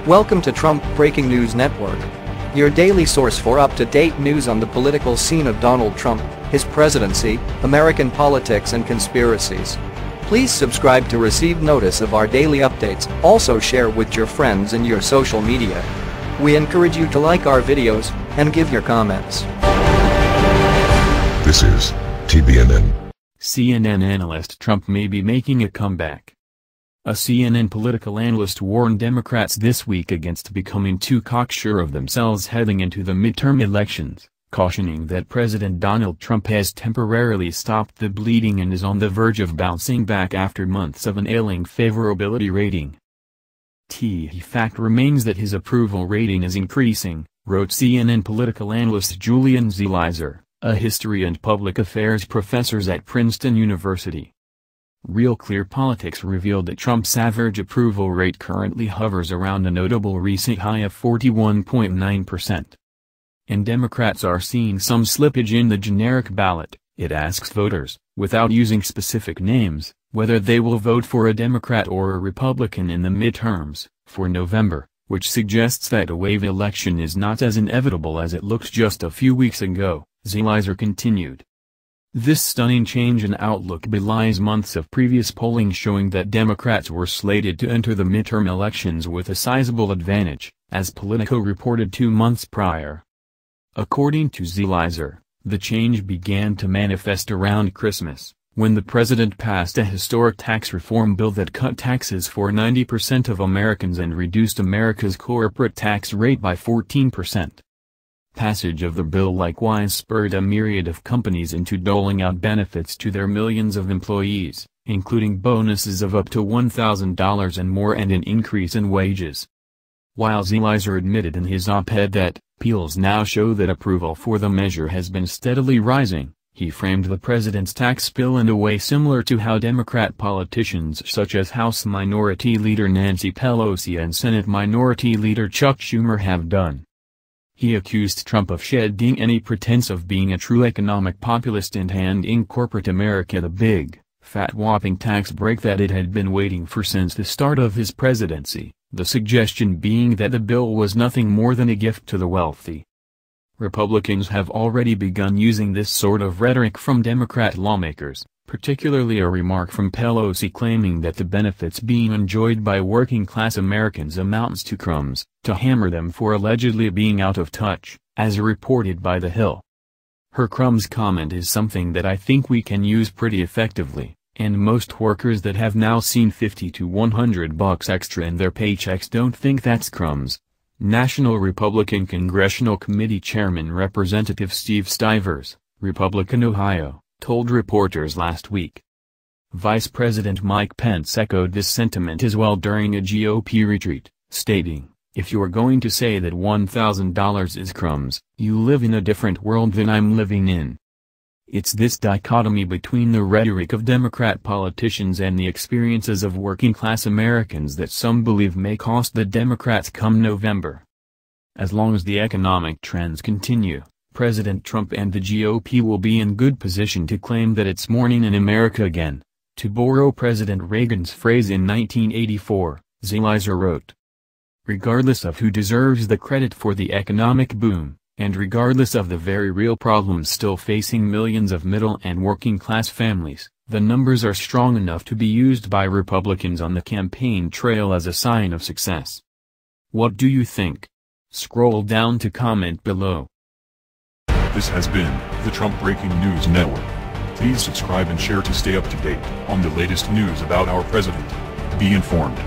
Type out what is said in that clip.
Welcome to Trump Breaking News Network, your daily source for up-to-date news on the political scene of Donald Trump, his presidency, American politics and conspiracies. Please subscribe to receive notice of our daily updates. Also share with your friends and your social media. We encourage you to like our videos and give your comments. This is TBNN. CNN analyst: Trump may be making a comeback. A CNN political analyst warned Democrats this week against becoming too cocksure of themselves heading into the midterm elections, cautioning that President Donald Trump has temporarily stopped the bleeding and is on the verge of bouncing back after months of an ailing favorability rating. The fact remains that his approval rating is increasing, wrote CNN political analyst Julian Zelizer, a history and public affairs professor at Princeton University. Real Clear Politics revealed that Trump's average approval rate currently hovers around a notable recent high of 41.9%. And Democrats are seeing some slippage in the generic ballot. It asks voters, without using specific names, whether they will vote for a Democrat or a Republican in the midterms, for November, which suggests that a wave election is not as inevitable as it looked just a few weeks ago, Zelizer continued. This stunning change in outlook belies months of previous polling showing that Democrats were slated to enter the midterm elections with a sizable advantage, as Politico reported 2 months prior. According to Zelizer, the change began to manifest around Christmas, when the president passed a historic tax reform bill that cut taxes for 90% of Americans and reduced America's corporate tax rate by 14%. Passage of the bill likewise spurred a myriad of companies into doling out benefits to their millions of employees, including bonuses of up to $1,000 and more and an increase in wages. While Zelizer admitted in his op-ed that polls now show that approval for the measure has been steadily rising, he framed the president's tax bill in a way similar to how Democrat politicians such as House Minority Leader Nancy Pelosi and Senate Minority Leader Chuck Schumer have done. He accused Trump of shedding any pretense of being a true economic populist and handing corporate America the big, fat whopping tax break that it had been waiting for since the start of his presidency, the suggestion being that the bill was nothing more than a gift to the wealthy. Republicans have already begun using this sort of rhetoric from Democrat lawmakers, particularly a remark from Pelosi claiming that the benefits being enjoyed by working-class Americans amounts to crumbs, to hammer them for allegedly being out of touch, as reported by The Hill. Her crumbs comment is something that I think we can use pretty effectively, and most workers that have now seen $50 to $100 extra in their paychecks don't think that's crumbs. National Republican Congressional Committee Chairman Representative Steve Stivers, Republican Ohio, told reporters last week. Vice President Mike Pence echoed this sentiment as well during a GOP retreat, stating, "If you're going to say that $1,000 is crumbs, you live in a different world than I'm living in." It's this dichotomy between the rhetoric of Democrat politicians and the experiences of working-class Americans that some believe may cost the Democrats come November. As long as the economic trends continue, President Trump and the GOP will be in good position to claim that it's morning in America again, to borrow President Reagan's phrase in 1984, Zelizer wrote. Regardless of who deserves the credit for the economic boom, and regardless of the very real problems still facing millions of middle and working-class families, the numbers are strong enough to be used by Republicans on the campaign trail as a sign of success. What do you think? Scroll down to comment below. This has been the Trump Breaking News Network. Please subscribe and share to stay up to date on the latest news about our president. Be informed.